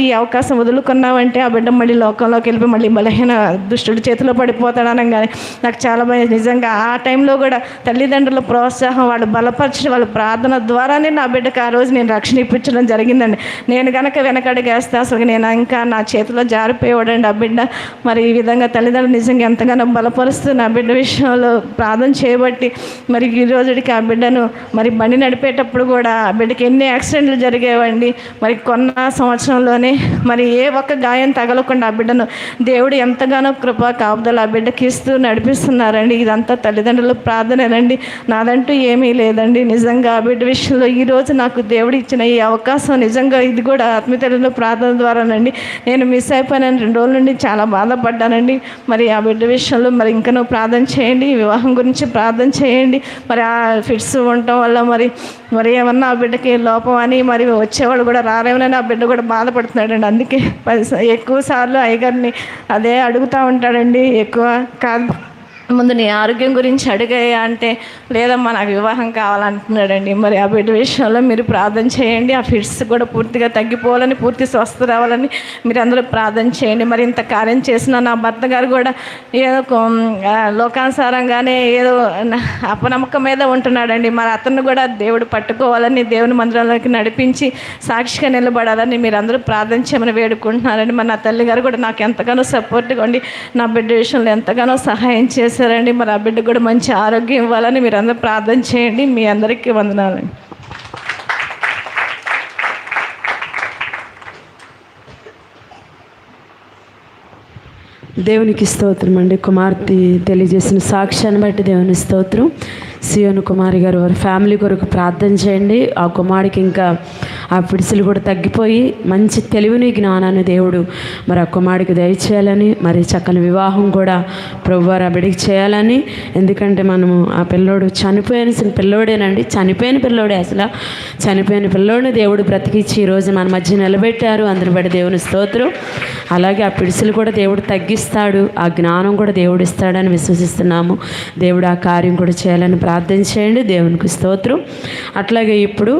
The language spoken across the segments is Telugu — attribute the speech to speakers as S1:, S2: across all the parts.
S1: ఈ అవకాశం వదులుకున్నామంటే ఆ బిడ్డ మళ్ళీ లోకంలోకి వెళ్ళిపోయి మళ్ళీ బలహీన దుష్టుడి చేతిలో పడిపోతాడనగానే నాకు చాలా భయం. నిజంగా ఆ టైంలో కూడా తల్లిదండ్రుల ప్రోత్సాహం, వాళ్ళు బలపరచడం, వాళ్ళ ప్రార్థన ద్వారానే నా బిడ్డకు ఆ రోజు నేను రక్షణ ఇప్పించడం జరిగిందండి. నేను కనుక వెనకడిగేస్తే అసలు నేను ఇంకా నా చేతిలో జారిపోయేవాడండి ఆ బిడ్డ. మరి ఈ విధంగా తల్లిదండ్రులు నిజంగా ఎంతగానో బలపరుస్తూ నా బిడ్డ విషయంలో ప్రార్థన చేయబట్టి మరి ఈ రోజుడికి ఆ బిడ్డను మరి బండి నడిపేటప్పుడు కూడా ఆ బిడ్డకి ఎన్ని యాక్సిడెంట్లు జరిగేవండి. మరి కొన్న సంవత్సరంలో మరి ఏ ఒక్క గాయం తగలకుండా ఆ బిడ్డను దేవుడు ఎంతగానో కృప కాపుదల ఆ బిడ్డకి ఇస్తూ నడిపిస్తున్నారండి. ఇదంతా తల్లిదండ్రుల ప్రార్థనేనండి, నాదంటూ ఏమీ లేదండి. నిజంగా ఆ బిడ్డ విషయంలో ఈరోజు నాకు దేవుడు ఇచ్చిన ఈ అవకాశం నిజంగా ఇది కూడా ఆత్మీయతల ప్రార్థన ద్వారానండి. నేను మిస్ అయిపోయిన 2 రోజుల నుండి చాలా బాధపడ్డానండి. మరి ఆ బిడ్డ విషయంలో మరి ఇంకా నువ్వు ప్రార్థన చేయండి, వివాహం గురించి ప్రార్థన చేయండి. మరి ఆ ఫిట్స్ ఉండటం వల్ల మరి ఏమన్నా ఆ బిడ్డకి లోపం అని మరి వచ్చేవాళ్ళు కూడా రారేమోనని ఆ బిడ్డ కూడా బాధపడుతున్నాడండి. అందుకే ఎక్కువ సార్లు అయ్యగారిని అదే అడుగుతూ ఉంటాడండి. ఎక్కువ కాదు, ముందు నీ ఆరోగ్యం గురించి అడిగాయా అంటే లేదమ్మా నాకు వివాహం కావాలంటున్నాడండి. మరి ఆ బిడ్డ విషయంలో మీరు ప్రార్థన చేయండి. ఆ ఫిట్స్ కూడా పూర్తిగా తగ్గిపోవాలని, పూర్తి స్వస్థ రావాలని మీరు అందరూ ప్రార్థన చేయండి. మరి ఇంత కార్యం చేసిన నా భర్త గారు కూడా ఏదో లోకానుసారంగానే ఏదో అపనమ్మకం మీద ఉంటున్నాడండి. మరి అతను కూడా దేవుడు పట్టుకోవాలని, దేవుని మందిరంలోకి నడిపించి సాక్షిగా నిలబడాలని మీరు అందరూ ప్రార్థన చేయమని వేడుకుంటున్నారండి. మరి నా తల్లి గారు కూడా నాకు ఎంతగానో సపోర్ట్గా ఉండి నా బిడ్డ విషయంలో ఎంతగానో సహాయం చేశారండి. మరి ఆ బిడ్డకు కూడా మంచి ఆరోగ్యం ఇవ్వాలని మీరు అందరూ ప్రార్థన చేయండి. మీ అందరికీ వందనాలండి.
S2: దేవునికి స్తోత్రం అండి. కుమార్తె తెలియజేసిన సాక్ష్యాన్ని బట్టి దేవుని స్తోత్రం. సియోను కుమారి గారు వారి ఫ్యామిలీ కొరకు ప్రార్థన చేయండి. ఆ కుమారుడికి ఇంకా ఆ పిడిసిలు కూడా తగ్గిపోయి మంచి తెలివిని, జ్ఞానాన్ని దేవుడు మరి ఆ కుమారుడికి దయచేయాలని, మరి చక్కని వివాహం కూడా ప్రభువారు ఆ బిడ్డకి చేయాలని. ఎందుకంటే మనము ఆ పిల్లోడు చనిపోయిన పిల్లోడేనండి, చనిపోయిన పిల్లోడే. అసలు చనిపోయిన పిల్లోడిని దేవుడు బ్రతికిచ్చి ఈరోజు మన మధ్య నిలబెట్టారు. అందరి బట్టి దేవుని స్తోత్రం. అలాగే ఆ పిడిసిలు కూడా దేవుడు తగ్గిస్తాడు, ఆ జ్ఞానం కూడా దేవుడు ఇస్తాడని విశ్వసిస్తున్నాము. దేవుడు ఆ కార్యం కూడా చేయాలని ప్రార్థన చేయండి. దేవునికి స్తోత్రం. అట్లాగే ఇప్పుడు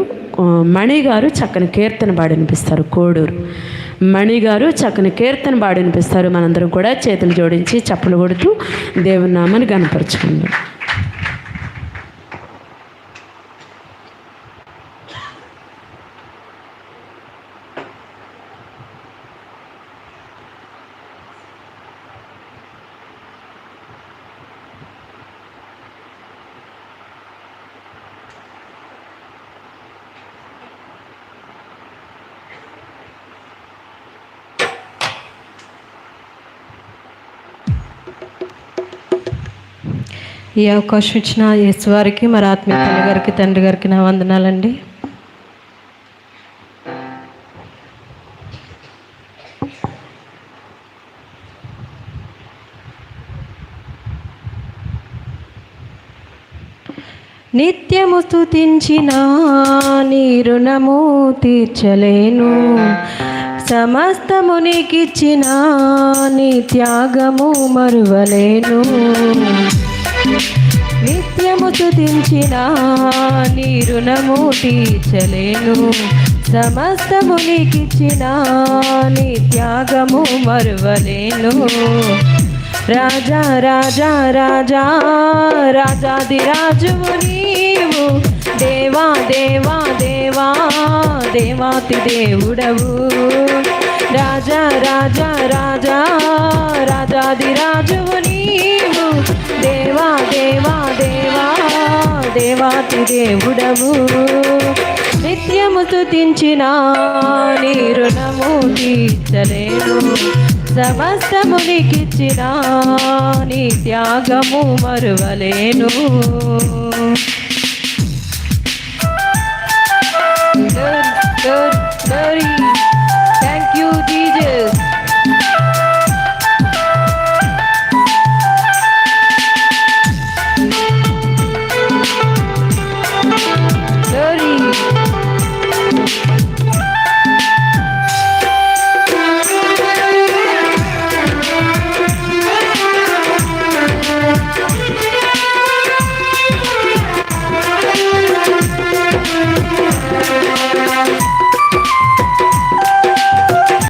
S2: మణి గారు చక్కని కీర్తన పాడి వినిపిస్తారు. కోడూరు మణి గారు చక్కని కీర్తన పాడి వినిపిస్తారు. మనందరం కూడా చేతులు జోడించి చప్పలు కొడుతూ దేవుని నామాన్ని గణపరచుకుందాం.
S3: ఈ అవకాశం ఇచ్చిన యేసు వారికి, మరి ఆత్మీయ తల్లి గారికి, తండ్రి గారికి నా వందనాలండి. నిత్యము స్తుతించిన నీ రుణము తీర్చలేను, సమస్తము నీకిచ్చిన నీ త్యాగము మరువలేను. నిత్యము స్తుతించిన నీ రుణము తీర్చలేను, సమస్తము నీకిచ్చిన నీ త్యాగము మరువలేను. రాజా రాజా రాజా రాజాదిరాజువు నీవు, దేవా దేవా దేవా దేవాతి దేవుడవు. రాజా రాజా రాజా రాజాదిరాజువు నీవు, దేవా దేవా దేవా దేవాతి దేవుడవు. నిత్యము స్తుతించిన నీ రుణము తీర్చలేను, సమస్తము నీకిచ్చిన నీ త్యాగము మరువలేను.